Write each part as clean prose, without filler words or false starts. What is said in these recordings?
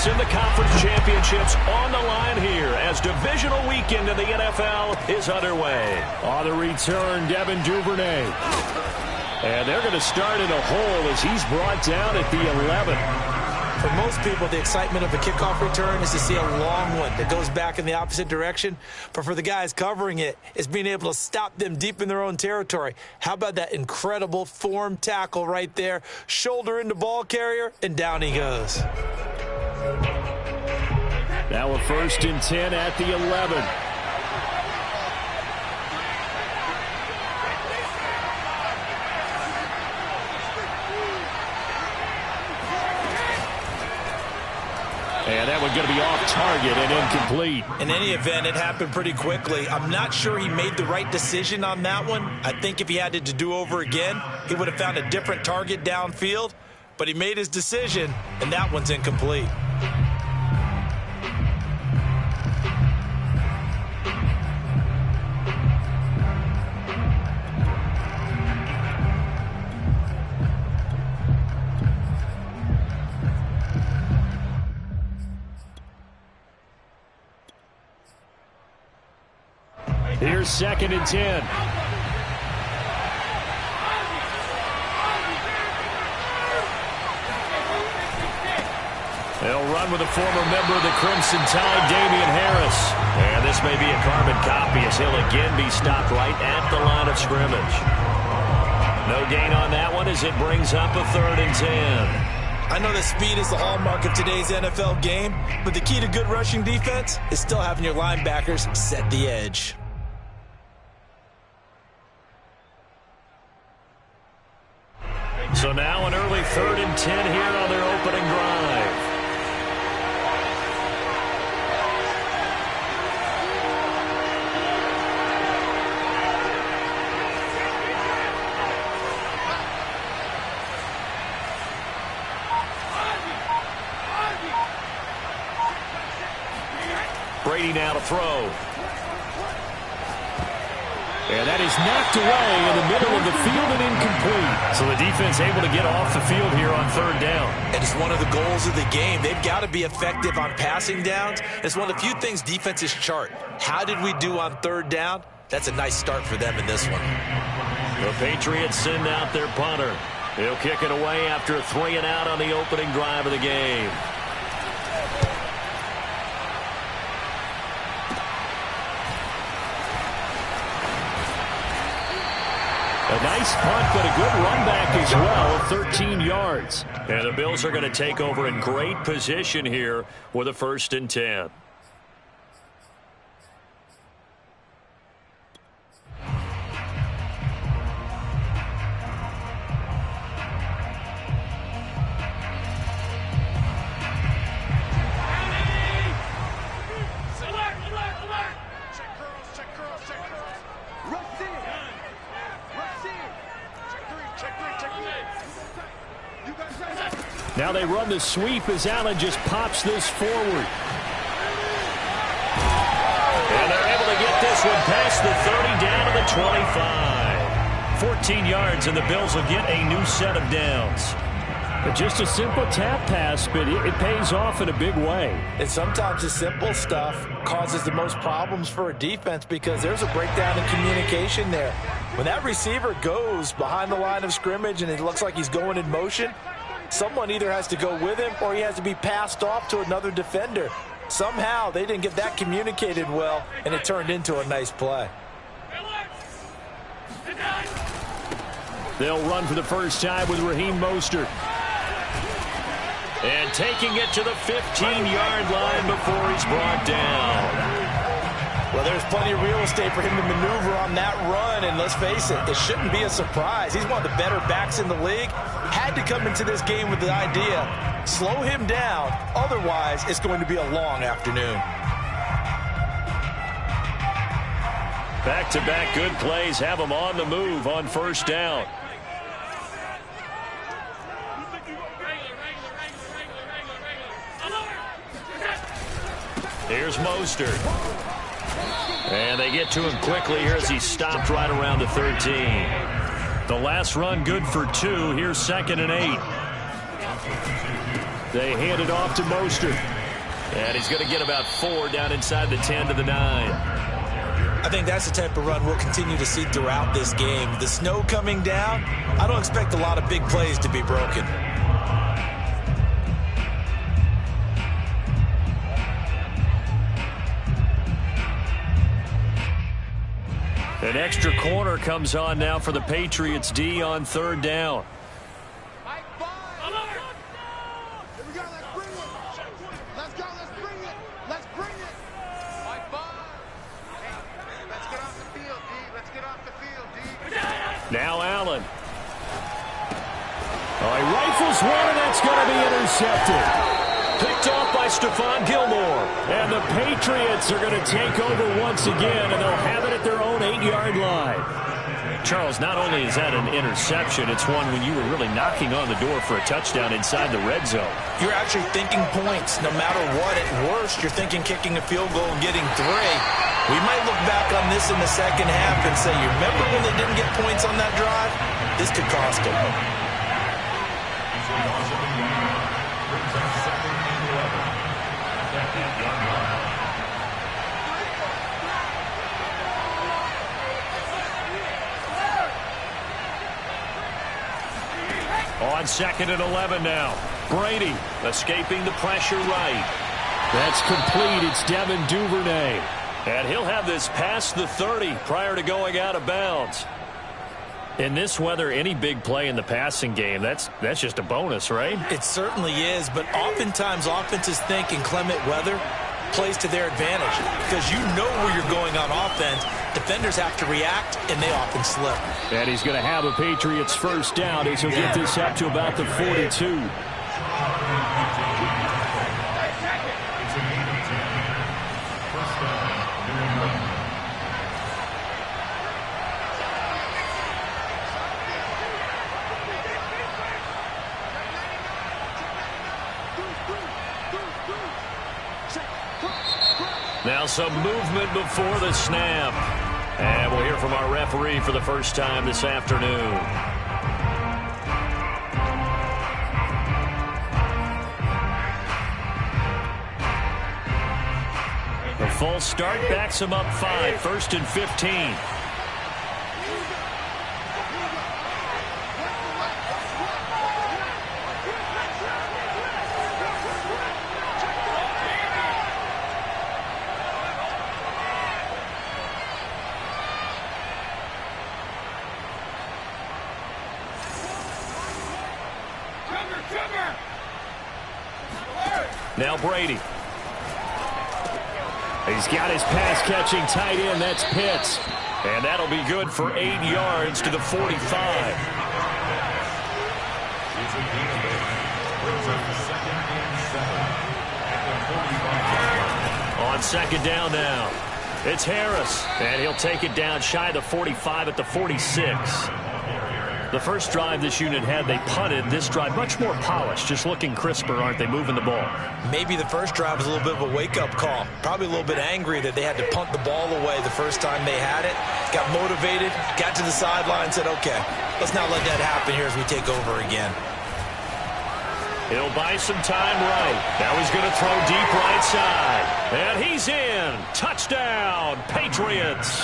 points in the conference championships on the line here as divisional weekend in the NFL is underway. On the return, Devin Duvernay. And they're going to start in a hole as he's brought down at the 11. For most people, the excitement of a kickoff return is to see a long one that goes back in the opposite direction. But for the guys covering it, it's being able to stop them deep in their own territory. How about that incredible form tackle right there? Shoulder into ball carrier, and down he goes. Now a 1st and 10 at the 11. And that one's going to be off target and incomplete. In any event, it happened pretty quickly. I'm not sure he made the right decision on that one. I think if he had it to do over again, he would have found a different target downfield. But he made his decision, and that one's incomplete. Here's 2nd and 10. They'll run with a former member of the Crimson Tide, Damian Harris. And this may be a carbon copy as he'll again be stopped right at the line of scrimmage. No gain on that one as it brings up a 3rd and 10. I know that speed is the hallmark of today's NFL game, but the key to good rushing defense is still having your linebackers set the edge. So now an early 3rd and 10 here on their opening drive. Brady now to throw. And that is knocked away in the middle of the field and incomplete. So the defense able to get off the field here on 3rd down. And it's one of the goals of the game. They've got to be effective on passing downs. It's one of the few things defenses chart. How did we do on 3rd down? That's a nice start for them in this one. The Patriots send out their punter. He'll kick it away after a 3 and out on the opening drive of the game. A nice punt, but a good run back as well, 13 yards. And the Bills are going to take over in great position here with a 1st and 10. Now they run the sweep as Allen just pops this forward. And they're able to get this one past the 30 down to the 25. 14 yards, and the Bills will get a new set of downs. Just a simple tap pass, but it pays off in a big way. And sometimes the simple stuff causes the most problems for a defense because there's a breakdown in communication there. When that receiver goes behind the line of scrimmage and it looks like he's going in motion, someone either has to go with him or he has to be passed off to another defender. Somehow they didn't get that communicated well, and it turned into a nice play. They'll run for the first time with Raheem Mostert. And taking it to the 15-yard line before he's brought down. Well, there's plenty of real estate for him to maneuver on that run, and let's face it, it shouldn't be a surprise. He's one of the better backs in the league. Had to come into this game with the idea, slow him down, otherwise it's going to be a long afternoon. Back-to-back good plays have him on the move on 1st down. Here's Mostert. And they get to him quickly here as he's stopped right around the 13. The last run good for 2. Here's 2nd and 8. They hand it off to Mostert. And he's going to get about 4 down inside the 10 to the 9. I think that's the type of run we'll continue to see throughout this game. The snow coming down, I don't expect a lot of big plays to be broken. An extra corner comes on now for the Patriots D on 3rd down. Now Allen. He rifles one, and that's going to be intercepted. Picked off by Stephon Gilmore. And the Patriots are going to take over once again, and they'll have it at their own 8-yard line. Charles, not only is that an interception, it's one when you were really knocking on the door for a touchdown inside the red zone. You're actually thinking points. No matter what, at worst, you're thinking kicking a field goal and getting 3. We might look back on this in the second half and say, you remember when they didn't get points on that drive? This could cost them. On 2nd and 11 now. Brady escaping the pressure right. That's complete. It's Devin Duvernay. And he'll have this past the 30 prior to going out of bounds. In this weather, any big play in the passing game, that's just a bonus, right? It certainly is, but oftentimes offenses think in clement weather plays to their advantage because you know where you're going on offense. Defenders have to react, and they often slip. And he's going to have a Patriots first down as he'll get this up to about the 42. Now some movement before the snap. And we'll hear from our referee for the first time this afternoon. The false start backs him up 5, 1st and 15. Now Brady. He's got his pass-catching tight end. That's Pitts. And that'll be good for 8 yards to the 45. On 2nd down now. It's Harris. And he'll take it down shy of the 45 at the 46. The first drive this unit had, they punted. This drive, much more polished, just looking crisper, aren't they, moving the ball? Maybe the first drive was a little bit of a wake-up call. Probably a little bit angry that they had to punt the ball away the first time they had it. Got motivated, got to the sideline, said, okay, let's not let that happen here as we take over again. He'll buy some time right. Now he's going to throw deep right side. And he's in. Touchdown, Patriots.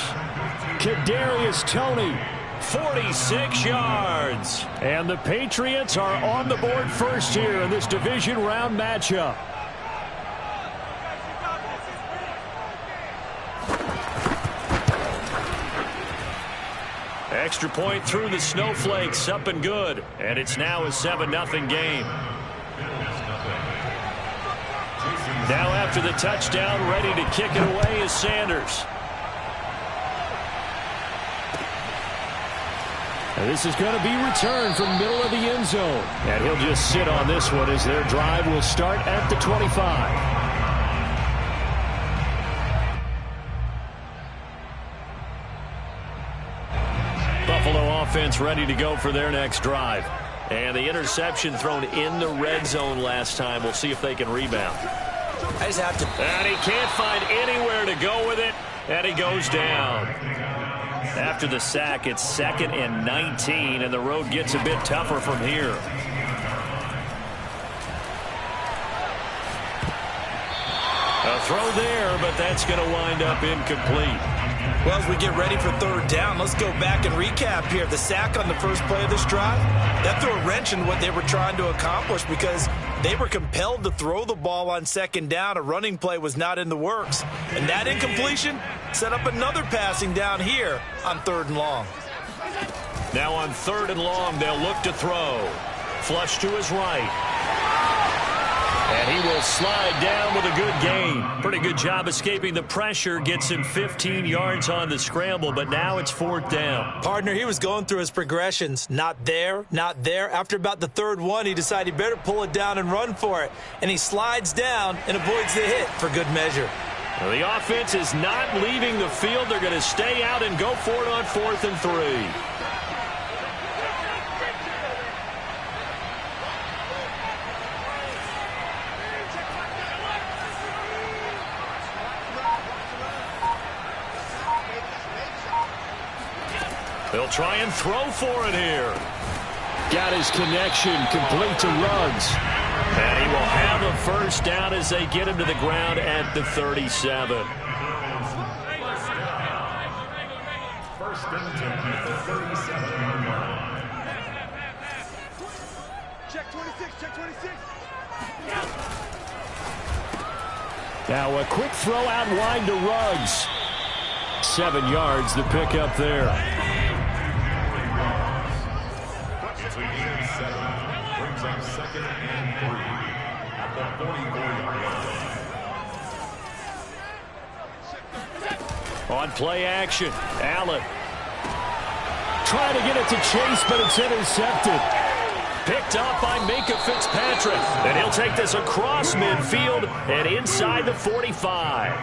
Kadarius Toney. 46 yards. And the Patriots are on the board first here in this division round matchup. Extra point through the snowflakes, up and good. And it's now a 7-0 game. Now after the touchdown, ready to kick it away is Sanders. And this is going to be returned from middle of the end zone. And he'll just sit on this one as their drive will start at the 25. Buffalo offense ready to go for their next drive. And the interception thrown in the red zone last time. We'll see if they can rebound. I just have to. And he can't find anywhere to go with it. And he goes down. After the sack, it's 2nd and 19, and the road gets a bit tougher from here. throw there, but that's going to wind up incomplete. Well, as we get ready for third down, let's go back and recap here. The sack on the first play of this drive, that threw a wrench in what they were trying to accomplish because they were compelled to throw the ball on second down. A running play was not in the works. And that incompletion set up another passing down here on third and long. Now on third and long, they'll look to throw. Flush to his right. And he will slide down with a good gain. Pretty good job escaping the pressure. Gets him 15 yards on the scramble, but now it's fourth down. Partner, he was going through his progressions. Not there, not there. After about the third one, he decided he better pull it down and run for it. And he slides down and avoids the hit for good measure. Well, the offense is not leaving the field. They're going to stay out and go for it on 4th and 3. They'll try and throw for it here. Got his connection complete to Ruggs. And he will have a first down as they get him to the ground at the 37. First and 10 at the 37-yard line. Check 26, check 26. Now a quick throw out wide to Ruggs. 7 yards the pick up there. It's a gain of 7. Brings up 2nd and 3 at the 44-yard line. On play action, Allen. Trying to get it to Chase, but it's intercepted. Picked up by Minkah Fitzpatrick. And he'll take this across midfield and inside the 45.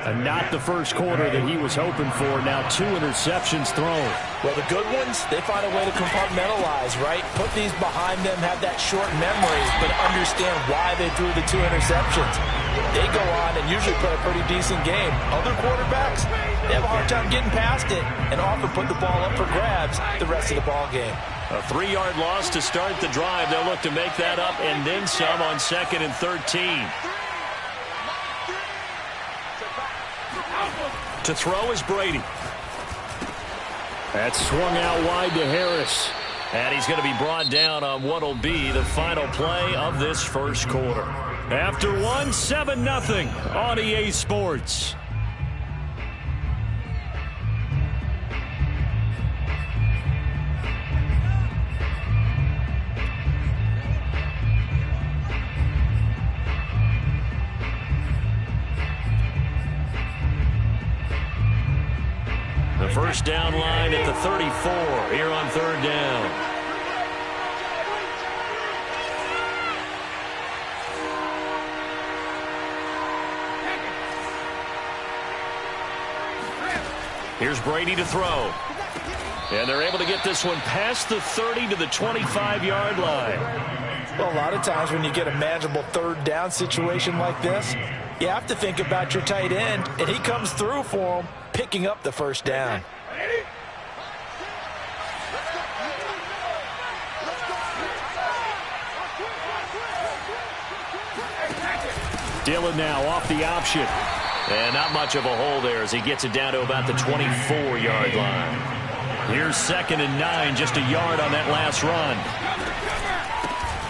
And not the first quarter that he was hoping for. Now 2 interceptions thrown. Well, the good ones, they find a way to compartmentalize, right? Put these behind them, have that short memory, but understand why they threw the 2 interceptions. They go on and usually play a pretty decent game. Other quarterbacks, they have a hard time getting past it and often put the ball up for grabs the rest of the ball game. A 3-yard loss to start the drive. They'll look to make that up and then some on 2nd and 13. To throw is Brady. That swung out wide to Harris. And he's going to be brought down on what will be the final play of this first quarter. After one, 7-0 on EA Sports. The first down line at the 34 here on third down. Here's Brady to throw. And they're able to get this one past the 30 to the 25-yard line. Well, a lot of times when you get a manageable third down situation like this, you have to think about your tight end, and he comes through for him, picking up the first down. Dillon now off the option. And not much of a hole there as he gets it down to about the 24-yard line. Here's 2nd and 9, just a yard on that last run.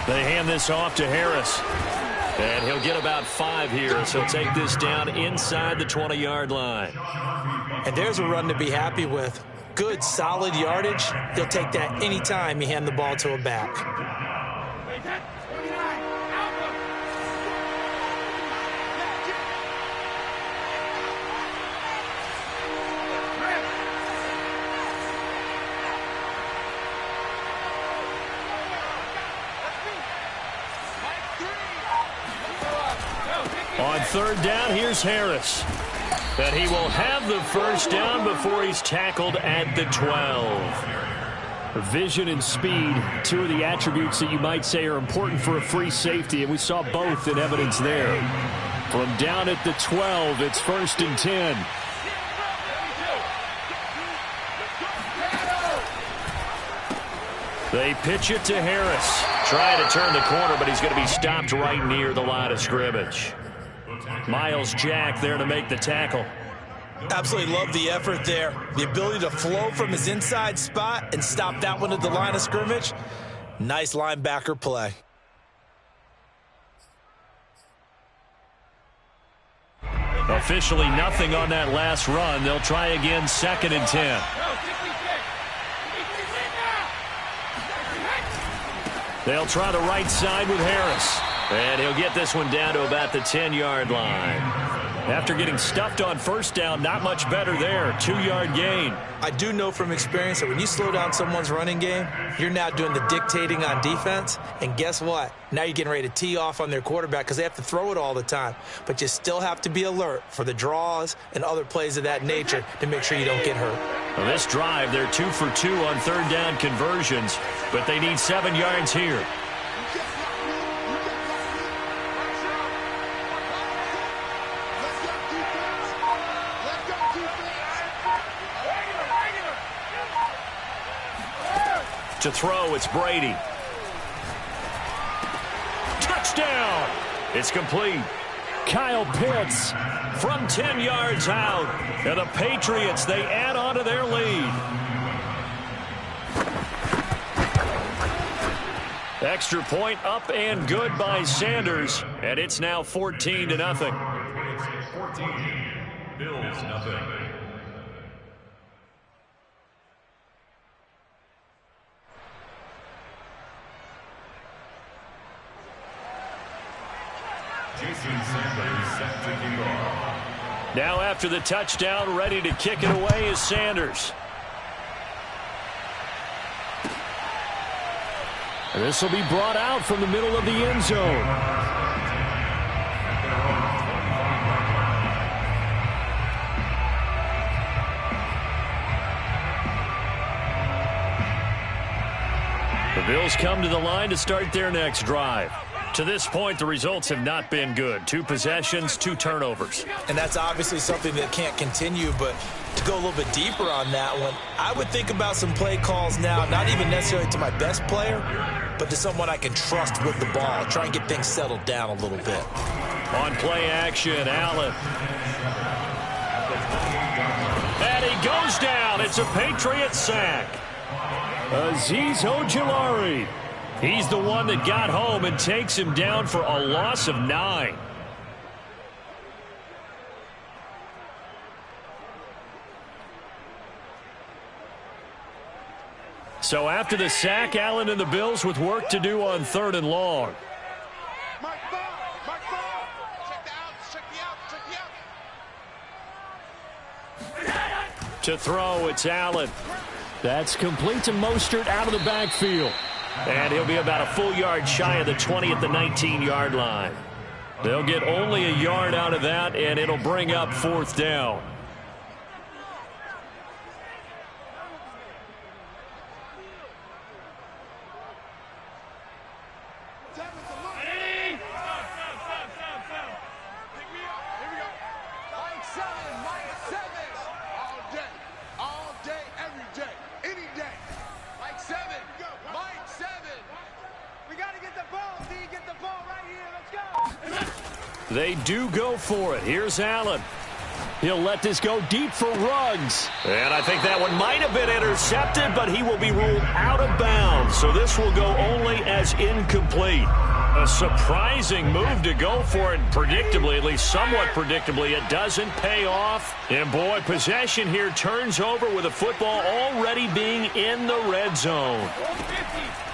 They hand this off to Harris. And he'll get about 5 here, so he'll take this down inside the 20-yard line. And there's a run to be happy with. Good, solid yardage. He'll take that anytime you hand the ball to a back. On third down, here's Harris. And he will have the first down before he's tackled at the 12. Vision and speed, 2 of the attributes that you might say are important for a free safety, and we saw both in evidence there. From down at the 12, it's 1st and 10. They pitch it to Harris. Trying to turn the corner, but he's going to be stopped right near the line of scrimmage. Myles Jack there to make the tackle. Absolutely love the effort there. The ability to flow from his inside spot and stop that one at the line of scrimmage. Nice linebacker play. Officially nothing on that last run. They'll try again, 2nd and 10. They'll try the right side with Harris. And he'll get this one down to about the 10-yard line. After getting stuffed on first down, not much better there. 2-yard gain. I do know from experience that when you slow down someone's running game, you're now doing the dictating on defense. And guess what? Now you're getting ready to tee off on their quarterback because they have to throw it all the time. But you still have to be alert for the draws and other plays of that nature to make sure you don't get hurt. Well, this drive, they're 2 for 2 on 3rd down conversions, but they need 7 yards here. To throw, it's Brady. Touchdown! It's complete. Kyle Pitts from 10 yards out. And the Patriots, they add on to their lead. Extra point up and good by Sanders. And it's now 14-0. Patriots 14, Bills nothing. Now after the touchdown, ready to kick it away is Sanders. And this will be brought out from the middle of the end zone. The Bills come to the line to start their next drive. To this point, the results have not been good. 2 possessions, 2 turnovers. And that's obviously something that can't continue, but to go a little bit deeper on that one, I would think about some play calls now, not even necessarily to my best player, but to someone I can trust with the ball. Try and get things settled down a little bit. On play action, Allen. And he goes down. It's a Patriot sack. Azeez Ojulari. He's the one that got home and takes him down for a loss of 9. So after the sack, Allen and the Bills with work to do on 3rd and long. Mike ball. Check the outs. To throw, it's Allen. That's complete to Mostert out of the backfield. And he'll be about a full yard shy of the 20 at the 19-yard line. They'll get only a yard out of that, and it'll bring up 4th down. They do go for it. Here's Allen. He'll let this go deep for Ruggs. And I think that one might have been intercepted, but he will be ruled out of bounds. So this will go only as incomplete. A surprising move to go for it. Predictably, at least somewhat predictably, it doesn't pay off. And boy, possession here turns over with the football already being in the red zone.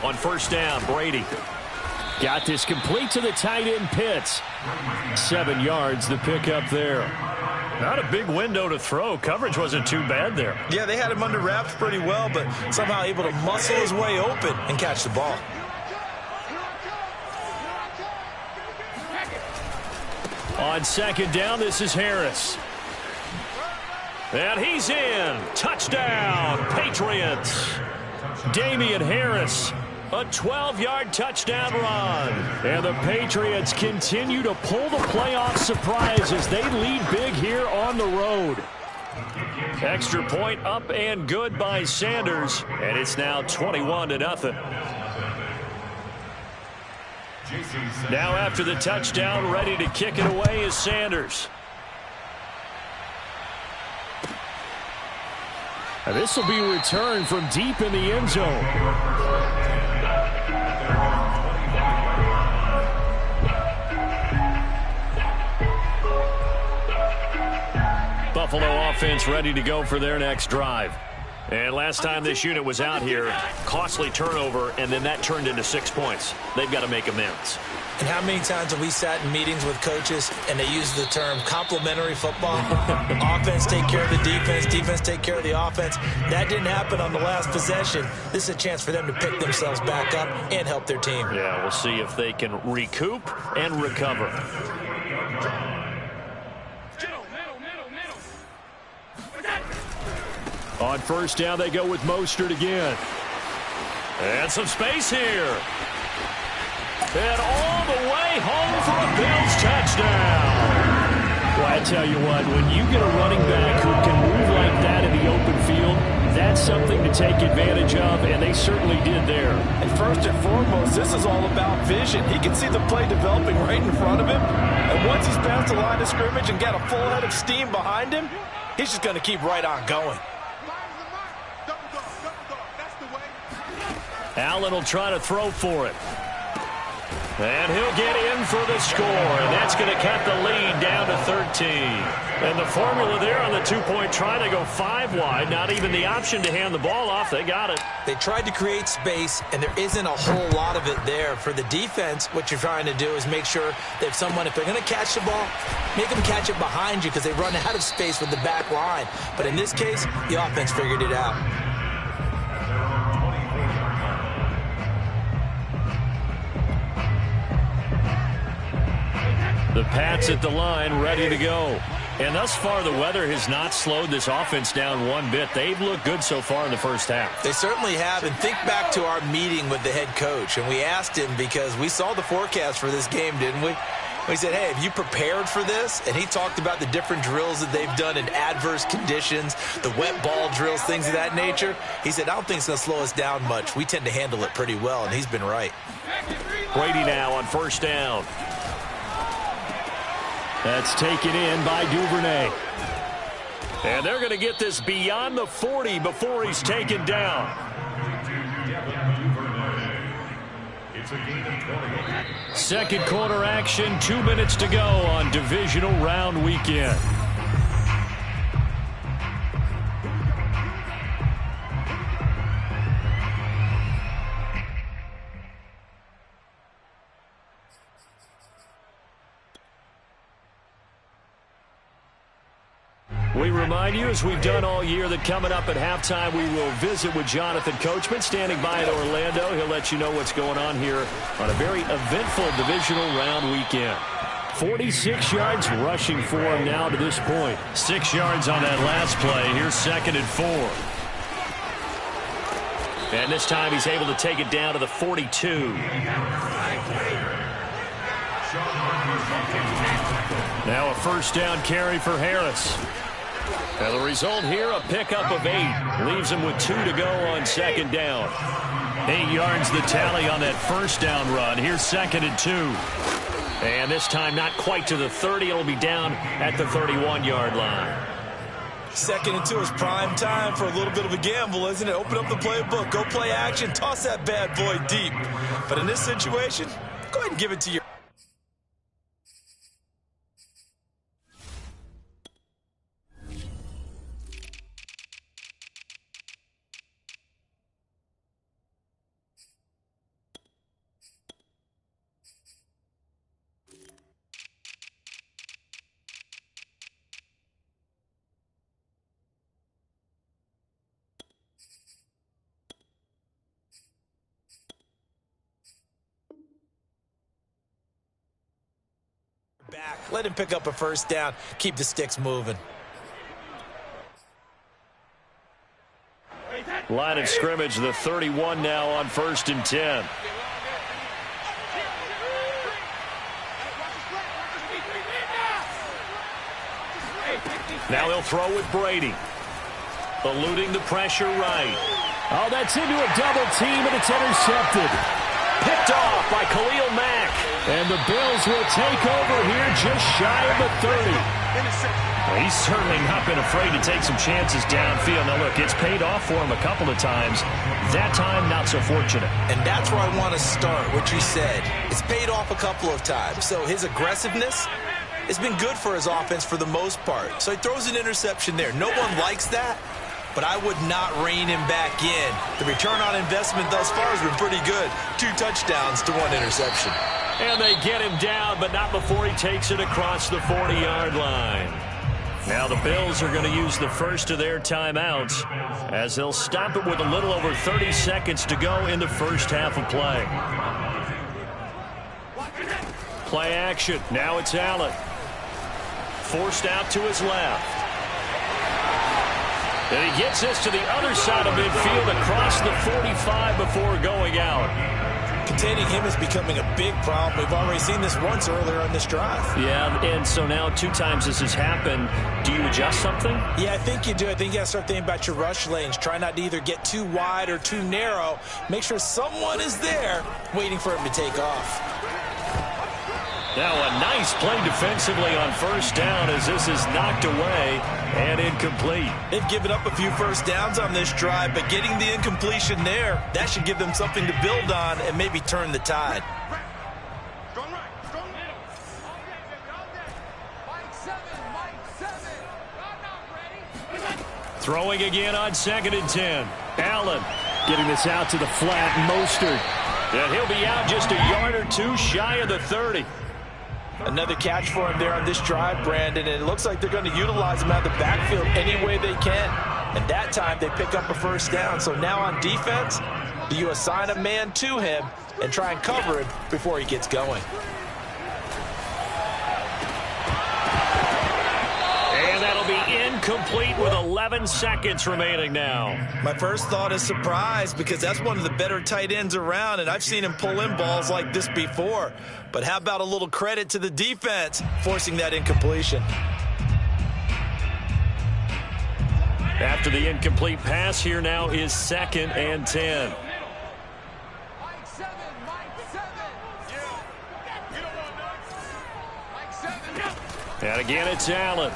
On 1st down, Brady. Got this complete to the tight end, Pitts. 7 yards, the pickup there. Not a big window to throw. Coverage wasn't too bad there. Yeah, they had him under wraps pretty well, but somehow able to muscle his way open and catch the ball. On 2nd down, this is Harris. And he's in. Touchdown, Patriots. Damian Harris. A 12-yard touchdown run. And the Patriots continue to pull the playoff surprise as they lead big here on the road. Extra point up and good by Sanders. And it's now 21-0. Now after the touchdown, ready to kick it away is Sanders. This will be returned from deep in the end zone. Buffalo offense ready to go for their next drive. And last time this unit was out here, costly turnover, and then that turned into 6 points. They've got to make amends. And how many times have we sat in meetings with coaches and they use the term complementary football? Offense take care of the defense, defense take care of the offense. That didn't happen on the last possession. This is a chance for them to pick themselves back up and help their team. Yeah, we'll see if they can recoup and recover. On first down, they go with Mostert again. And some space here. And all the way home for a Bills touchdown. Well, I tell you what, when you get a running back who can move like that in the open field, that's something to take advantage of, and they certainly did there. And first and foremost, this is all about vision. He can see the play developing right in front of him. And once he's past the line of scrimmage and got a full head of steam behind him, he's just going to keep right on going. Allen will try to throw for it. And he'll get in for the score, and that's going to cut the lead down to 13. And the formula there on the two-point try to go 5 wide, not even the option to hand the ball off. They got it. They tried to create space, and there isn't a whole lot of it there. For the defense, what you're trying to do is make sure that if they're going to catch the ball, make them catch it behind you because they run out of space with the back line. But in this case, the offense figured it out. The Pats at the line, ready to go. And thus far, the weather has not slowed this offense down one bit. They've looked good so far in the first half. They certainly have. And think back to our meeting with the head coach. And we asked him because we saw the forecast for this game, didn't we? We said, hey, have you prepared for this? And he talked about the different drills that they've done in adverse conditions, the wet ball drills, things of that nature. He said, I don't think it's going to slow us down much. We tend to handle it pretty well, and he's been right. Brady now on first down. That's taken in by Duvernay. And they're going to get this beyond the 40 before he's taken down. Second quarter action, 2 minutes to go on divisional round weekend. We remind you, as we've done all year, that coming up at halftime, we will visit with Jonathan Coachman, standing by in Orlando. He'll let you know what's going on here on a very eventful divisional round weekend. 46 yards rushing for him now to this point. 6 yards on that last play. Here's 2nd and 4. And this time he's able to take it down to the 42. Now a first down carry for Harris. Now the result here, a pickup of 8. Leaves him with 2 to go on 2nd down. 8 yards the tally on that first down run. Here's 2nd and 2. And this time not quite to the 30. It'll be down at the 31-yard line. 2nd and 2 is prime time for a little bit of a gamble, isn't it? Open up the playbook, go play action, toss that bad boy deep. But in this situation, go ahead and give it to your... back. Let him pick up a first down. Keep the sticks moving. Line of scrimmage, the 31 now on 1st and 10. Now they'll throw with Brady. Eluding the pressure right. Oh, that's into a double team, and it's intercepted. Picked off by Khalil Mack. And the Bills will take over here just shy of the 30. Well, he's certainly not been afraid to take some chances downfield. Now, look, it's paid off for him a couple of times. That time, not so fortunate. And that's where I want to start, what you said. It's paid off a couple of times. So his aggressiveness has been good for his offense for the most part. So he throws an interception there. No one likes that, but I would not rein him back in. The return on investment thus far has been pretty good. 2 touchdowns to 1 interception. And they get him down, but not before he takes it across the 40-yard line. Now the Bills are going to use the first of their timeouts as they'll stop it with a little over 30 seconds to go in the first half of play. Play action. Now it's Allen. Forced out to his left. And he gets this to the other side of midfield across the 45 before going out. Containing him is becoming a big problem. We've already seen this once earlier on this drive. Yeah, and so now 2 times this has happened. Do you adjust something? Yeah, I think you do. I think you got to start thinking about your rush lanes. Try not to either get too wide or too narrow. Make sure someone is there waiting for him to take off. Now a nice play defensively on first down as this is knocked away and incomplete. They've given up a few first downs on this drive, but getting the incompletion there, that should give them something to build on and maybe turn the tide. Throwing again on 2nd and 10. Allen getting this out to the flat. Mostert. And he'll be out just a yard or 2 shy of the 30. Another catch for him there on this drive, Brandon, and it looks like they're going to utilize him out of the backfield any way they can. And that time they pick up a first down. So now on defense, do you assign a man to him and try and cover him before he gets going? And that'll be incomplete with 11 seconds remaining now. My first thought is surprise because that's one of the better tight ends around, and I've seen him pull in balls like this before. But how about a little credit to the defense forcing that incompletion? After the incomplete pass, here now is 2nd and 10. And again, it's Allen.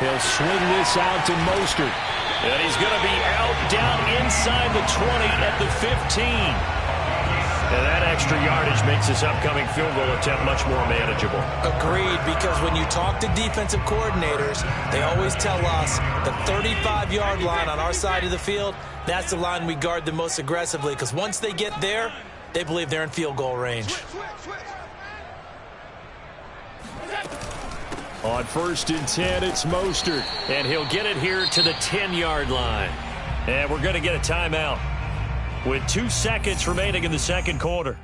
He'll swing this out to Mostert. And he's going to be out down inside the 20 at the 15. And that extra yardage makes this upcoming field goal attempt much more manageable. Agreed, because when you talk to defensive coordinators, they always tell us the 35-yard line on our side of the field, that's the line we guard the most aggressively, because once they get there, they believe they're in field goal range. On 1st and 10, it's Mostert. And he'll get it here to the 10-yard line. And we're going to get a timeout with 2 seconds remaining in the second quarter.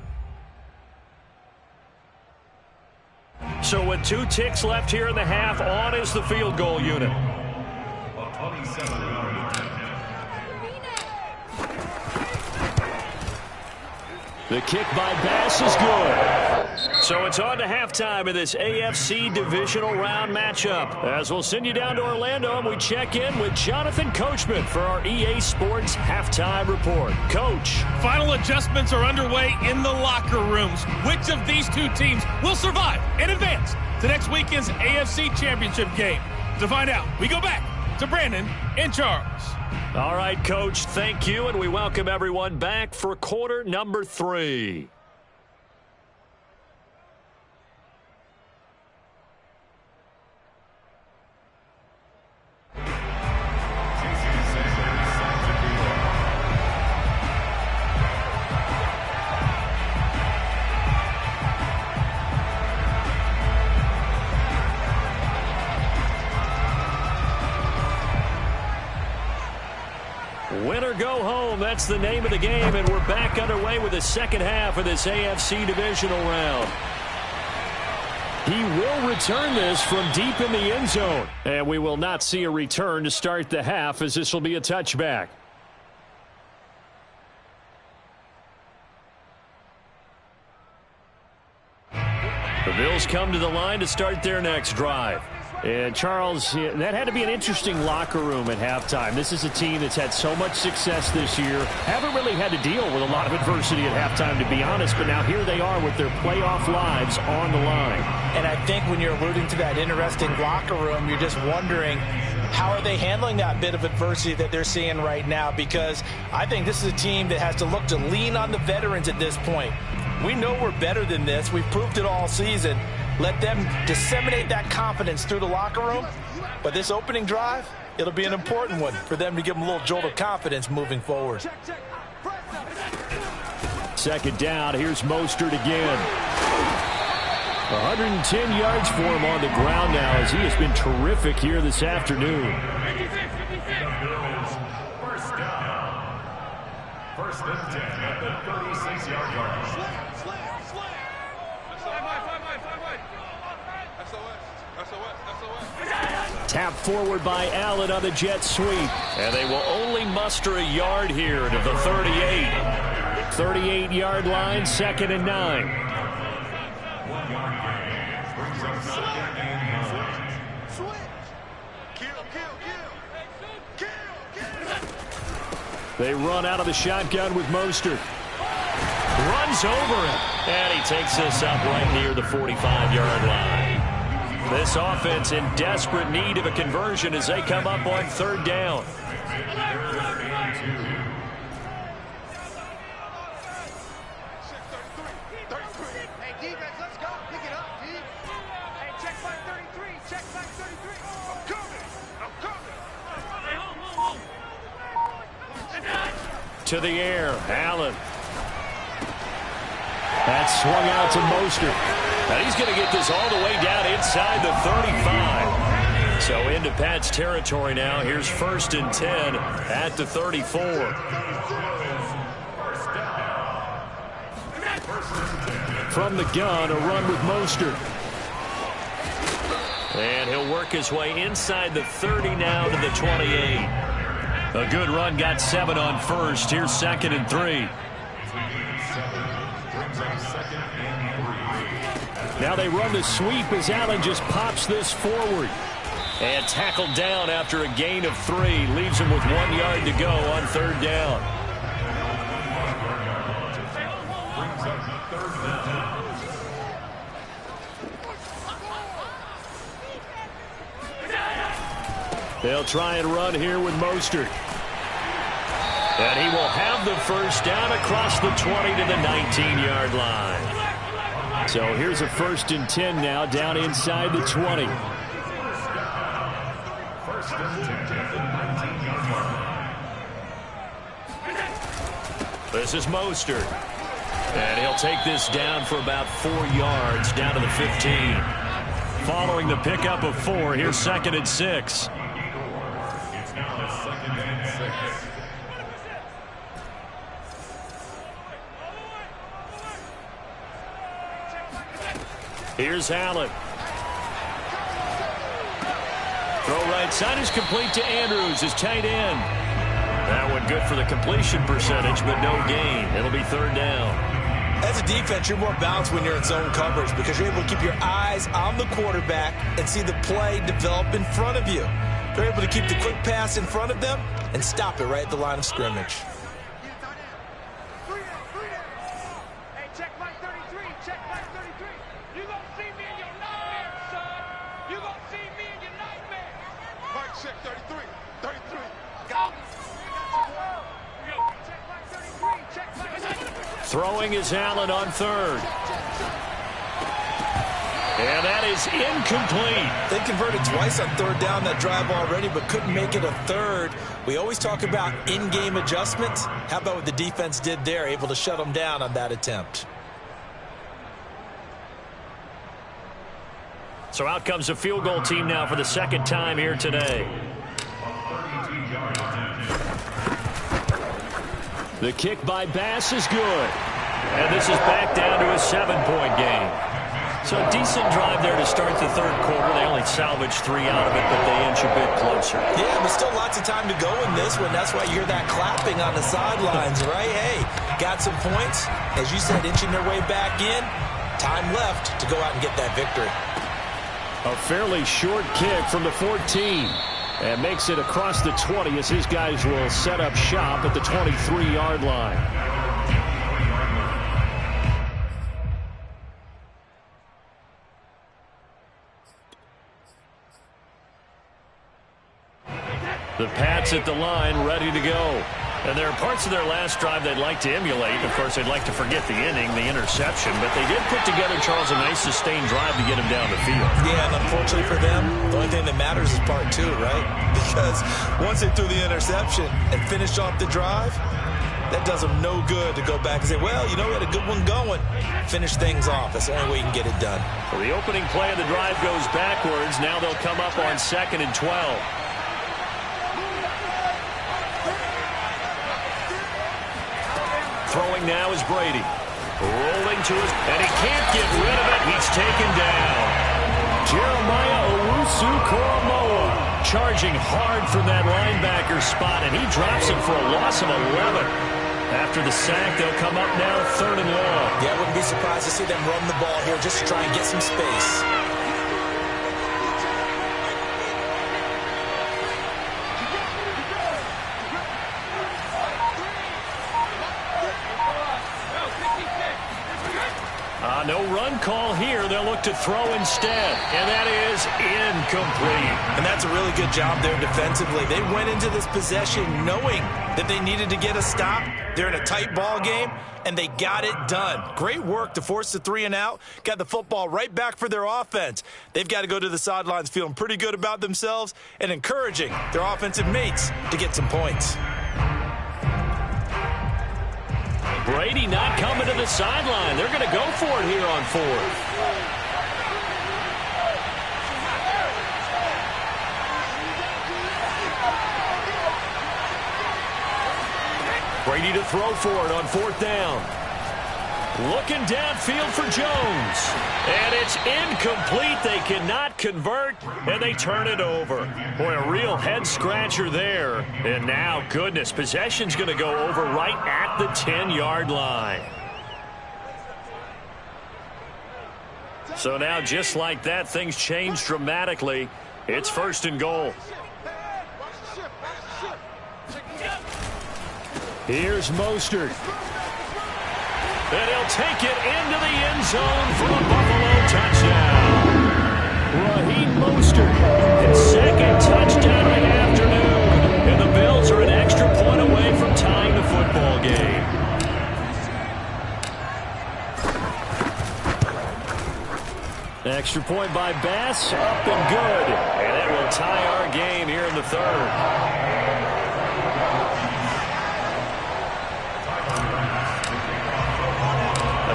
So with 2 ticks left here in the half, on is the field goal unit. The kick by Bass is good. So it's on to halftime of this AFC divisional round matchup. As we'll send you down to Orlando and we check in with Jonathan Coachman for our EA Sports halftime report. Coach. Final adjustments are underway in the locker rooms. Which of these 2 teams will survive and advance to next weekend's AFC Championship game? To find out, we go back to Brandon and Charles. All right, Coach, thank you, and we welcome everyone back for quarter number 3. Win or go home, that's the name of the game, and we're back underway with the second half of this AFC divisional round. He will return this from deep in the end zone, and we will not see a return to start the half as this will be a touchback. The Bills come to the line to start their next drive. And, Charles, that had to be an interesting locker room at halftime. This is a team that's had so much success this year. Haven't really had to deal with a lot of adversity at halftime, to be honest. But now here they are with their playoff lives on the line. And I think when you're alluding to that interesting locker room, you're just wondering, how are they handling that bit of adversity that they're seeing right now? Because I think this is a team that has to look to lean on the veterans at this point. We know we're better than this. We've proved it all season. Let them disseminate that confidence through the locker room. But this opening drive, it'll be an important one for them to give them a little jolt of confidence moving forward. Second down, here's Mostert again. 110 yards for him on the ground now as he has been terrific here this afternoon. First and 10 at the 36-yard line. Tap forward by Allen on the jet sweep. And they will only muster a yard here to the 38. 38-yard line, 2nd and 9. 1 yard gain. Brings up 2nd and 9. They run out of the shotgun with Mostert. Runs over him. And he takes this up right near the 45-yard line. This offense in desperate need of a conversion as they come up on 3rd down. Hey, defense, let's go. Pick it up, D. Hey, check by 33. Check by 33. I'm coming. To the air, Allen. That swung out to Mostert. And he's going to get this all the way down inside the 35. So into Pat's territory now. Here's 1st and 10 at the 34. From the gun, a run with Mostert. And he'll work his way inside the 30 now to the 28. A good run, got 7 on 1st. Here's 2nd and 3. Now they run the sweep as Allen just pops this forward. And tackled down after a gain of 3. Leaves him with 1 yard to go on 3rd down. They'll try and run here with Mostert. And he will have the 1st down across the 20 to the 19-yard line. So here's a 1st and 10 now down inside the 20. This is Mostert. And he'll take this down for about 4 yards down to the 15. Following the pickup of 4, here's 2nd and 6. It's now 2nd and 6. Here's Allen. Throw right side is complete to Andrews, his tight end. That one good for the completion percentage, but no gain. It'll be 3rd down. As a defense, you're more balanced when you're in zone coverage because you're able to keep your eyes on the quarterback and see the play develop in front of you. They're able to keep the quick pass in front of them and stop it right at the line of scrimmage. Hey, check by 33. Check by 33. You gonna see me in your nightmare, son. You gonna see me in your nightmare. Mike, check 33. 33. Go. Check by 33. Check by 33. Throwing is Allen on 3rd. And that is incomplete. They converted twice on 3rd down that drive already, but couldn't make it a 3rd. We always talk about in-game adjustments. How about what the defense did there, able to shut them down on that attempt? So out comes a field goal team now for the 2nd time here today. The kick by Bass is good. And this is back down to a 7-point game. So a decent drive there to start the 3rd quarter. They only salvaged 3 out of it, but they inch a bit closer. Yeah, but still lots of time to go in this one. That's why you hear that clapping on the sidelines, right? Hey, got some points. As you said, inching their way back in. Time left to go out and get that victory. A fairly short kick from the 14. And makes it across the 20 as his guys will set up shop at the 23-yard line. The Pats at the line, ready to go. And there are parts of their last drive they'd like to emulate. Of course, they'd like to forget the inning, the interception. But they did put together, Charles, a nice sustained drive to get him down the field. Yeah, and unfortunately for them, the only thing that matters is part two, right? Because once they threw the interception and finished off the drive, that does them no good to go back and say, well, you know, we had a good one going. Finish things off. That's the only way you can get it done. So the opening play of the drive goes backwards. Now they'll come up on 2nd and 12. Throwing now is Brady. Rolling to his, and he can't get rid of it. He's taken down. Jeremiah Owusu-Koramoah charging hard from that linebacker spot, and he drops him for a loss of 11. After the sack, they'll come up now 3rd and long. Yeah, I wouldn't be surprised to see them run the ball here just to try and get some space. No run call here. They'll look to throw instead, and that is incomplete. And that's a really good job there defensively. They went into this possession knowing that they needed to get a stop. They're in a tight ball game, and they got it done. Great work to force the 3 and out. Got the football right back for their offense. They've got to go to the sidelines feeling pretty good about themselves and encouraging their offensive mates to get some points. Brady not coming to the sideline. They're going to go for it here on 4th. Brady to throw for it on 4th down. Looking downfield for Jones. And it's incomplete. They cannot convert, and they turn it over. Boy, a real head-scratcher there. And now, goodness, possession's going to go over right at the 10-yard line. So now, just like that, things change dramatically. It's 1st and goal. Here's Mostert. And he'll take it into the end zone for a Buffalo touchdown. Raheem Mostert, his 2nd touchdown of the afternoon. And the Bills are an extra point away from tying the football game. Extra point by Bass, up and good. And it will tie our game here in the 3rd.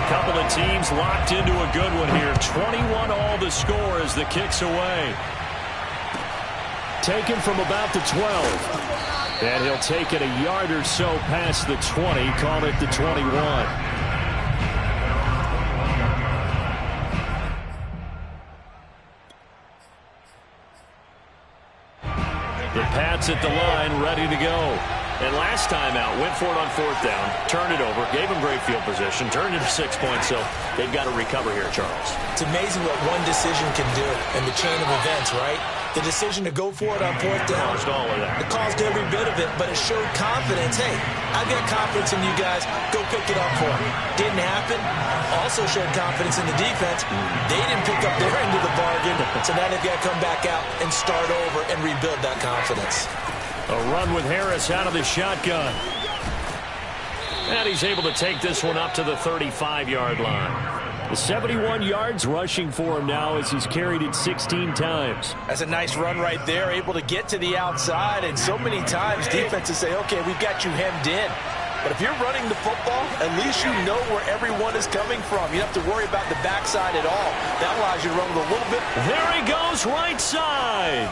Couple of teams locked into a good one here. 21 all the score as the kick's away. Taken from about the 12. And he'll take it a yard or so past the 20. Call it the 21. The Pats at the line, ready to go. And last time out, went for it on 4th down, turned it over, gave them great field position, turned it to 6 points, so they've got to recover here, Charles. It's amazing what one decision can do in the chain of events, right? The decision to go for it on 4th down. Caused all of that. It caused every bit of it, but it showed confidence. Hey, I've got confidence in you guys. Go pick it up for me. Didn't happen. Also showed confidence in the defense. They didn't pick up their end of the bargain, so now they've got to come back out and start over and rebuild that confidence. A run with Harris out of the shotgun. And he's able to take this one up to the 35-yard line. The 71 yards rushing for him now as he's carried it 16 times. That's a nice run right there, able to get to the outside. And so many times defenses say, okay, we've got you hemmed in. But if you're running the football, at least you know where everyone is coming from. You don't have to worry about the backside at all. That allows you to run with a little bit. There he goes, right side.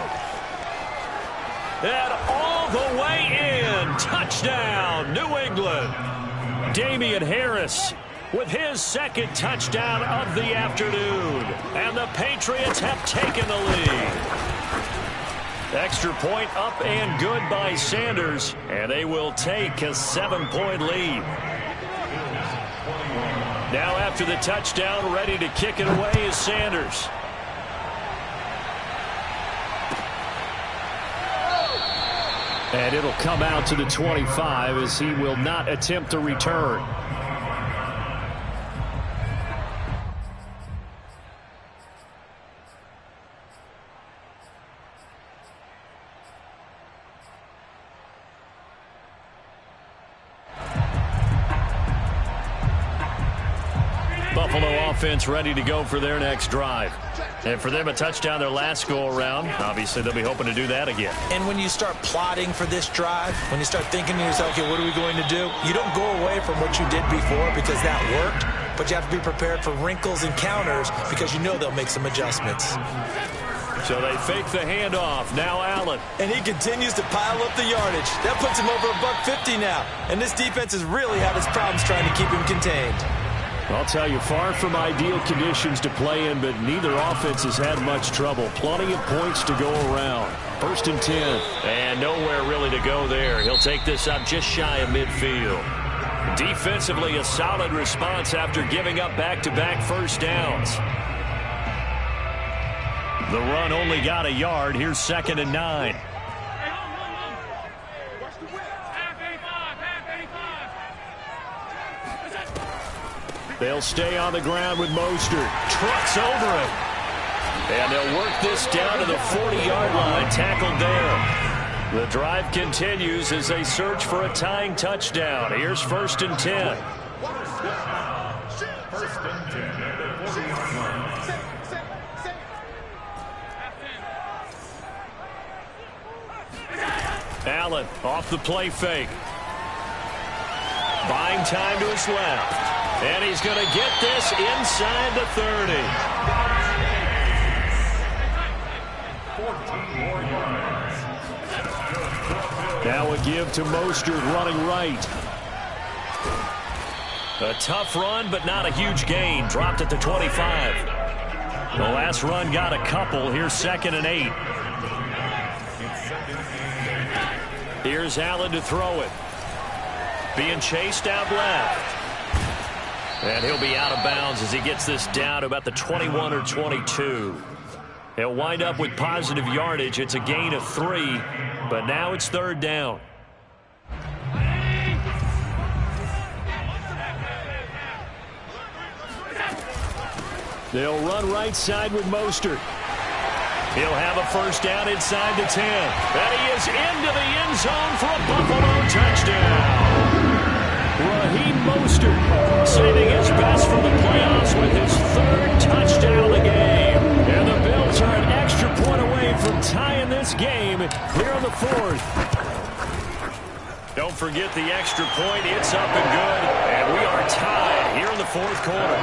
And all the way in. Touchdown, New England. Damian Harris with his second touchdown of the afternoon. And the Patriots have taken the lead. Extra point up and good by Sanders. And they will take a 7-point lead. Now after the touchdown, ready to kick it away is Sanders. And it'll come out to the 25 as he will not attempt a return. Buffalo offense ready to go for their next drive. And for them, a touchdown their last go-around. Obviously, they'll be hoping to do that again. And when you start plotting for this drive, when you start thinking to yourself, okay, what are we going to do? You don't go away from what you did before because that worked, but you have to be prepared for wrinkles and counters because you know they'll make some adjustments. So they fake the handoff. Now Allen. And he continues to pile up the yardage. That puts him over $150 now. And this defense has really had its problems trying to keep him contained. I'll tell you, far from ideal conditions to play in, but neither offense has had much trouble. Plenty of points to go around. 1st and 10. And nowhere really to go there. He'll take this up just shy of midfield. Defensively, a solid response after giving up back-to-back first downs. The run only got a yard. Here's 2nd and 9. They'll stay on the ground with Mostert. Trucks over it. And they'll work this down to the 40-yard line. Tackled there. The drive continues as they search for a tying touchdown. Here's 1st and 10. 1st and 10 at the 40-yard line. Allen off the play fake. Buying time to his left. And he's going to get this inside the 30. 14 more yards. Now a give to Mostert running right. A tough run, but not a huge gain. Dropped at the 25. The last run got a couple. Here's 2nd and 8. Here's Allen to throw it. Being chased out left. And he'll be out of bounds as he gets this down to about the 21 or 22. He'll wind up with positive yardage. It's a gain of 3, but now it's 3rd down. They'll run right side with Mostert. He'll have a first down inside the 10. And he is into the end zone for a Buffalo touchdown. Raheem Mostert saving his best for the playoffs with his 3rd touchdown of the game. And the Bills are an extra point away from tying this game here in the 4th. Don't forget the extra point. It's up and good. And we are tied here in the 4th quarter.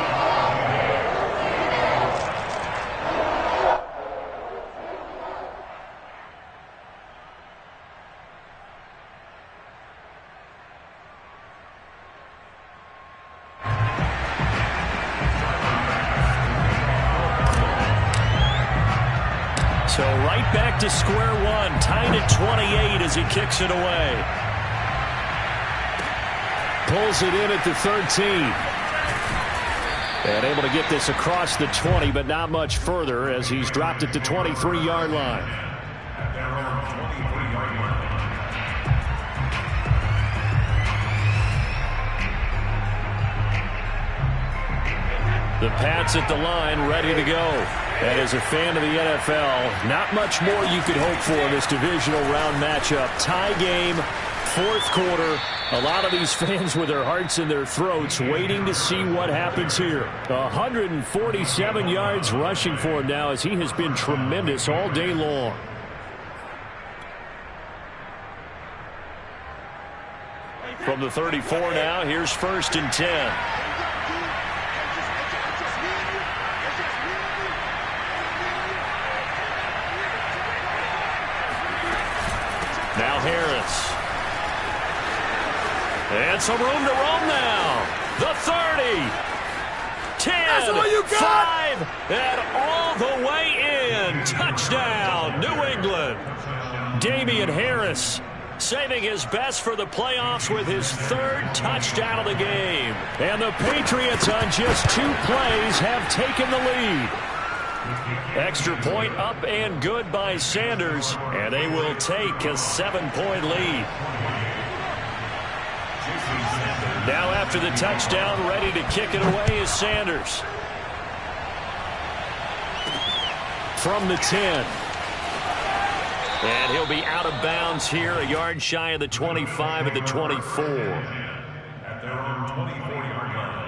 So right back to square one, tied at 28 as he kicks it away. Pulls it in at the 13. And able to get this across the 20, but not much further as he's dropped it to 23-yard line. The Pats at the line, ready to go. And as a fan of the NFL, not much more you could hope for in this divisional round matchup. Tie game, 4th quarter. A lot of these fans with their hearts in their throats waiting to see what happens here. 147 yards rushing for him now as he has been tremendous all day long. From the 34 now, here's 1st and 10. Now Harris. And some room to roam now. The 30. 10. 5. And all the way in. Touchdown, New England. Damian Harris saving his best for the playoffs with his 3rd touchdown of the game. And the Patriots on just 2 plays have taken the lead. Extra point up and good by Sanders, and they will take a 7-point lead. Now after the touchdown, ready to kick it away is Sanders. From the 10. And he'll be out of bounds here, a yard shy of the 25 at the 24. At their own 24-yard line.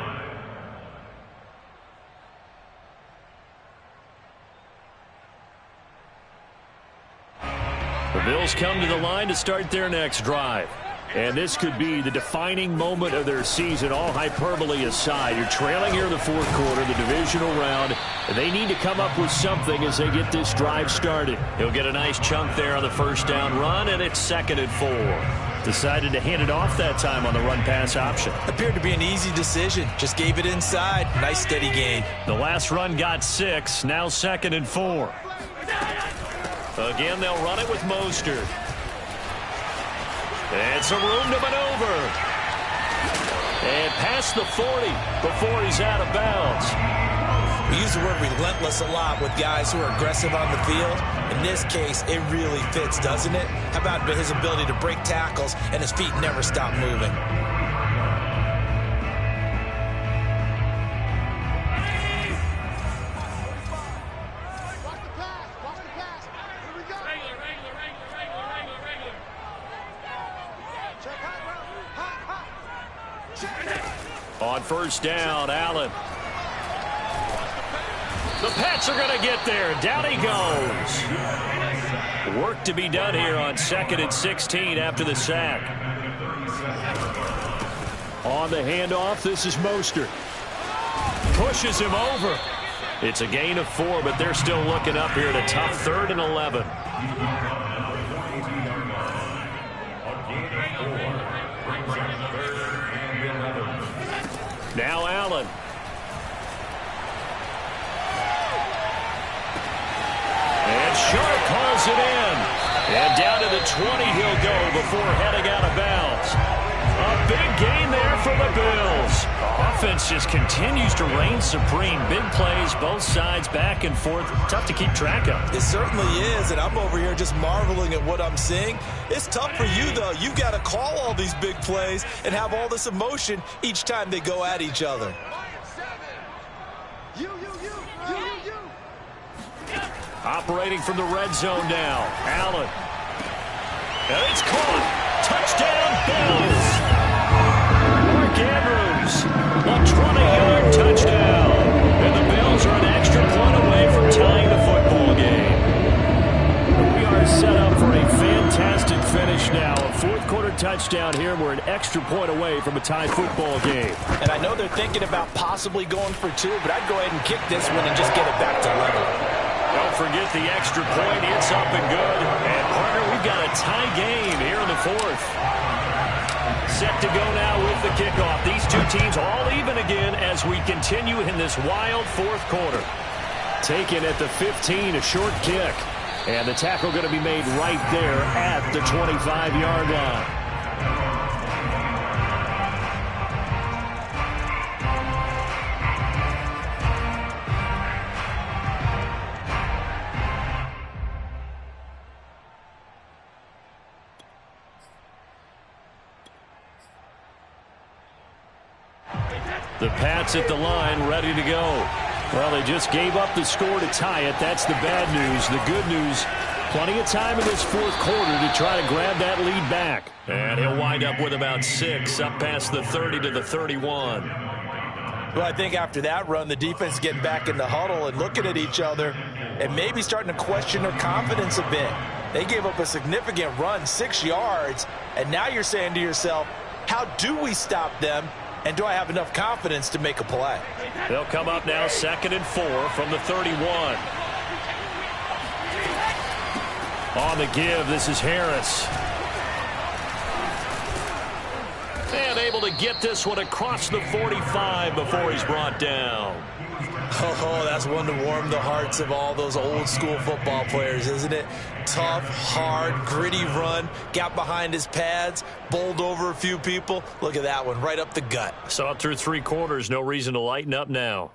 The Bills come to the line to start their next drive. And this could be the defining moment of their season, all hyperbole aside. You're trailing here in the fourth quarter, the divisional round. They need to come up with something as they get this drive started. He'll get a nice chunk there on the first down run, and it's 2nd and 4. Decided to hand it off that time on the run-pass option. Appeared to be an easy decision. Just gave it inside. Nice steady gain. The last run got 6. Now 2nd and 4. Again, they'll run it with Mostert. And some room to maneuver. And past the 40 before he's out of bounds. We use the word relentless a lot with guys who are aggressive on the field. In this case, it really fits, doesn't it? How about his ability to break tackles and his feet never stop moving? On first down, Allen. The Pats are going to get there. Down he goes. Work to be done here on 2nd and 16 after the sack. On the handoff, this is Mostert. Pushes him over. It's a gain of 4, but they're still looking up here at a tough 3rd and 11. Now Allen. And Sharp calls it in. And down to the 20 he'll go before heading out of bounds. A big gain there for the Bills. Offense just continues to reign supreme. Big plays, both sides, back and forth. Tough to keep track of. It certainly is, and I'm over here just marveling at what I'm seeing. It's tough for you, though. You've got to call all these big plays and have all this emotion each time they go at each other. Operating from the red zone now. Allen. And it's caught. Touchdown, Bills. Mark Andrews, a 20-yard touchdown. And the Bills are an extra point away from tying the football game. We are set up for a fantastic finish now. A fourth-quarter touchdown here. We're an extra point away from a tie football game. And I know they're thinking about possibly going for 2, but I'd go ahead and kick this one and just get it back to level. Don't forget the extra point. It's up and good. And, partner, we've got a tie game here in the fourth. Set to go now with the kickoff. These two teams all even again as we continue in this wild fourth quarter. Taken at the 15, a short kick. And the tackle going to be made right there at the 25-yard line. The Pats at the line, ready to go. Well, they just gave up the score to tie it. That's the bad news. The good news, plenty of time in this fourth quarter to try to grab that lead back. And he'll wind up with about 6, up past the 30 to the 31. Well, I think after that run, the defense is getting back in the huddle and looking at each other and maybe starting to question their confidence a bit. They gave up a significant run, 6 yards, and now you're saying to yourself, how do we stop them? And do I have enough confidence to make a play? They'll come up now 2nd and 4 from the 31. On the give, this is Harris. And able to get this one across the 45 before he's brought down. Oh, that's one to warm the hearts of all those old school football players, isn't it? Tough, hard, gritty run, got behind his pads, bowled over a few people. Look at that one, right up the gut. Saw it through 3 quarters, no reason to lighten up now.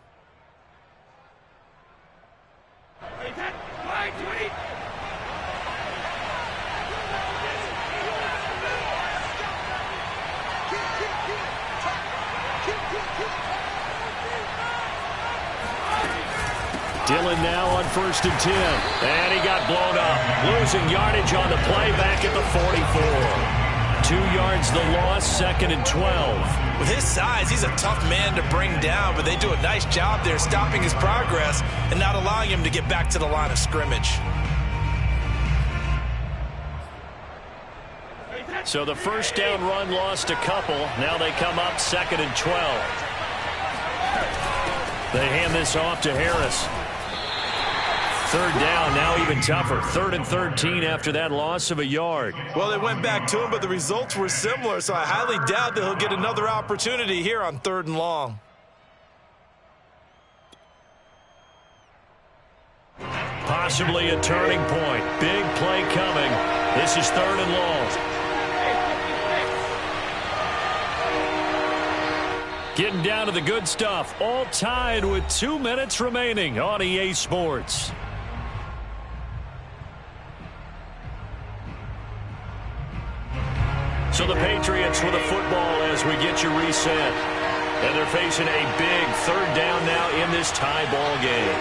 Dillon now on 1st and 10. And he got blown up. Losing yardage on the play back at the 44. 2 yards the loss, 2nd and 12. With his size, he's a tough man to bring down, but they do a nice job there stopping his progress and not allowing him to get back to the line of scrimmage. So the first down run lost a couple. Now they come up 2nd and 12. They hand this off to Harris. 3rd down, now even tougher. 3rd and 13 after that loss of a yard. Well, they went back to him, but the results were similar, so I highly doubt that he'll get another opportunity here on 3rd and long. Possibly a turning point. Big play coming. This is 3rd and long. Getting down to the good stuff. All tied with 2 minutes remaining on EA Sports. So the Patriots with a football as we get you reset. And they're facing a big 3rd down now in this tie ball game.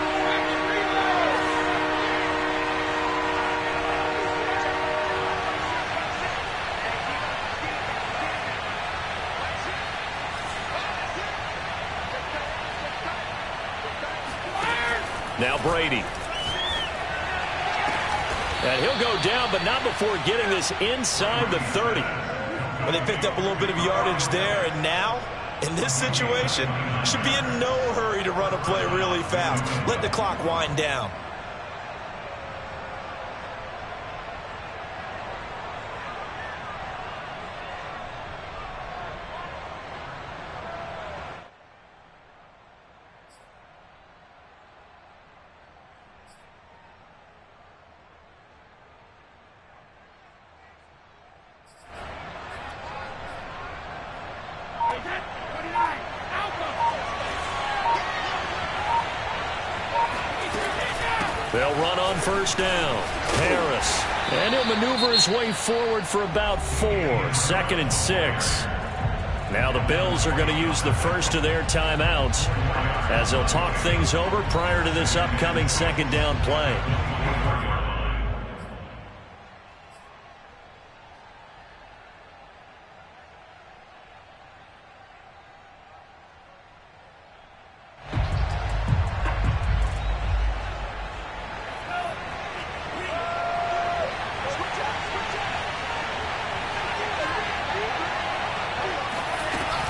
Now Brady. And he'll go down, but not before getting this inside the 30. Well, they picked up a little bit of yardage there, and now, in this situation, should be in no hurry to run a play really fast. Let the clock wind down. They'll run on 1st down. Harris. And he'll maneuver his way forward for about 4. 2nd and 6. Now the Bills are going to use the first of their timeouts as they'll talk things over prior to this upcoming 2nd down play.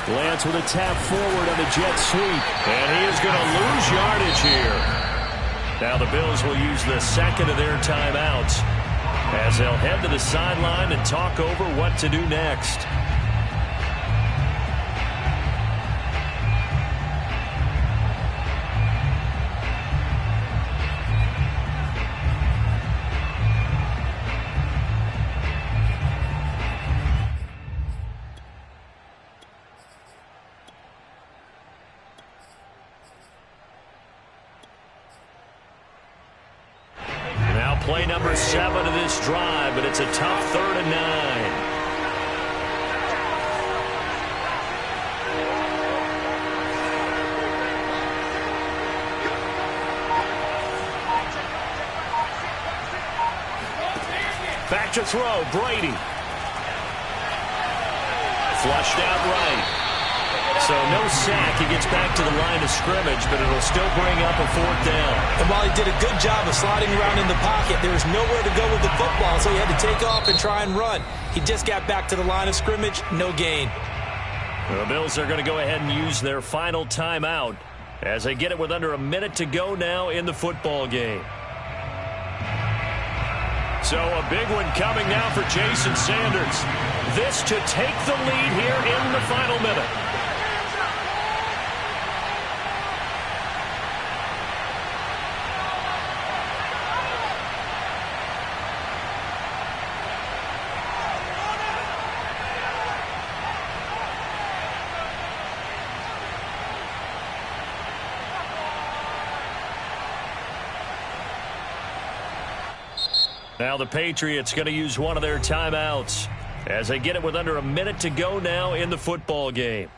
Lance with a tap forward on the jet sweep. And he is going to lose yardage here. Now the Bills will use the 2nd of their timeouts as they'll head to the sideline and talk over what to do next. Play number 7 of this drive, but it's a tough 3rd and 9. Back to throw, Brady. Flushed out right. So no sack. He gets back to the line of scrimmage, but it'll still bring up a 4th down. And while he did a good job of sliding around in the pocket, there was nowhere to go with the football, so he had to take off and try and run. He just got back to the line of scrimmage, no gain. The Bills are going to go ahead and use their final timeout as they get it with under a minute to go now in the football game. So a big one coming now for Jason Sanders. This to take the lead here in the final minute. Now the Patriots going to use one of their timeouts as they get it with under a minute to go now in the football game.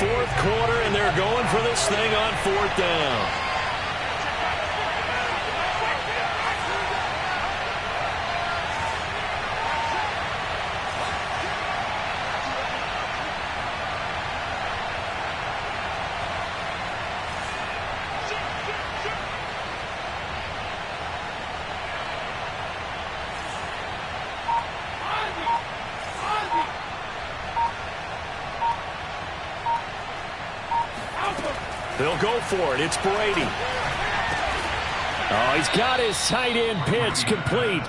fourth quarter, and they're going for this thing on fourth down. They'll go for it. It's Brady. Oh, he's got his tight end pitch complete.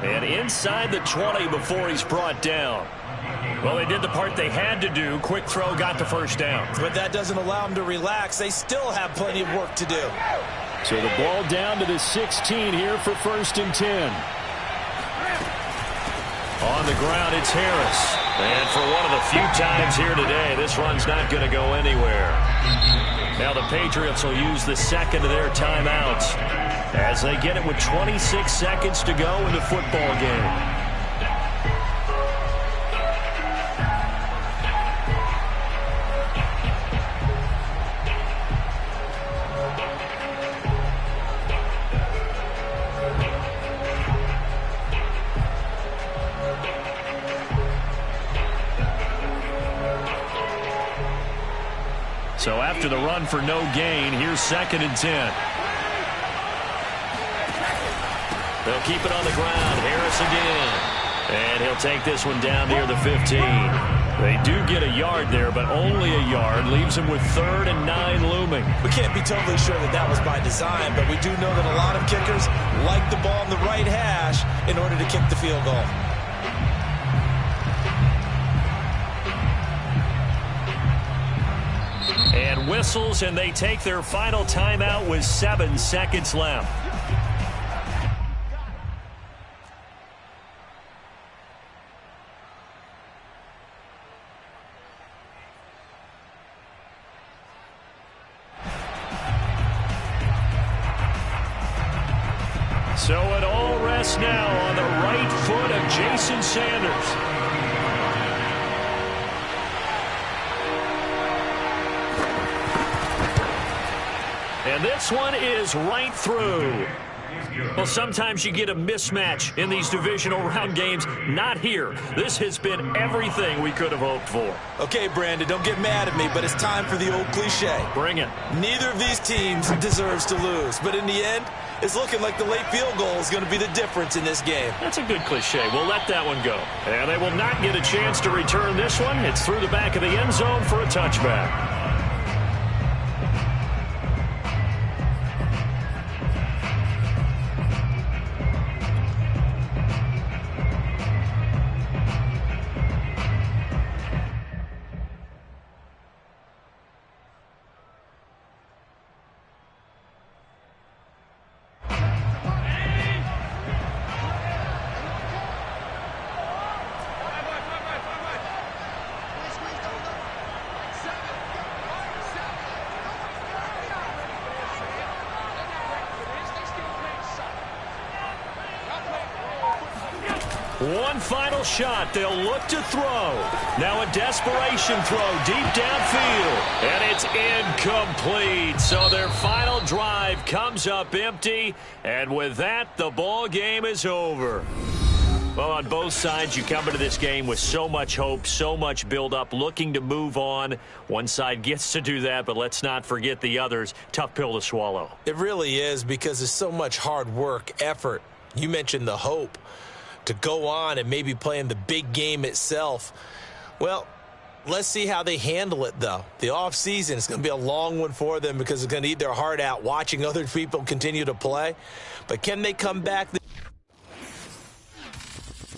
And inside the 20 before he's brought down. Well, they did the part they had to do. Quick throw, got the first down. But that doesn't allow them to relax. They still have plenty of work to do. So the ball down to the 16 here for 1st and 10. On the ground, it's Harris. And for one of the few times here today, this run's not going to go anywhere. Now the Patriots will use the second of their timeouts as they get it with 26 seconds to go in the football game. So after the run for no gain, here's 2nd and 10. They'll keep it on the ground. Harris again. And he'll take this one down near the 15. They do get a yard there, but only a yard. Leaves them with 3rd and 9 looming. We can't be totally sure that that was by design, but we do know that a lot of kickers like the ball on the right hash in order to kick the field goal. And whistles, and they take their final timeout with 7 seconds left. So it all rests now on the right foot of Jason Sanders. And this one is right through. Well, sometimes you get a mismatch in these divisional round games. Not here. This has been everything we could have hoped for. Okay, Brandon, don't get mad at me, but it's time for the old cliche. Bring it. Neither of these teams deserves to lose, but in the end, it's looking like the late field goal is going to be the difference in this game. That's a good cliche. We'll let that one go. And they will not get a chance to return this one. It's through the back of the end zone for a touchback. One final shot. They'll look to throw. Now a desperation throw deep downfield. And it's incomplete. So their final drive comes up empty. And with that, the ball game is over. Well, on both sides, you come into this game with so much hope, so much build-up, looking to move on. One side gets to do that, but let's not forget the others. Tough pill to swallow. It really is, because there's so much hard work, effort. You mentioned the hope to go on and maybe play in the big game itself. Well, let's see how they handle it, though. The offseason is going to be a long one for them because it's going to eat their heart out watching other people continue to play. But can they come back?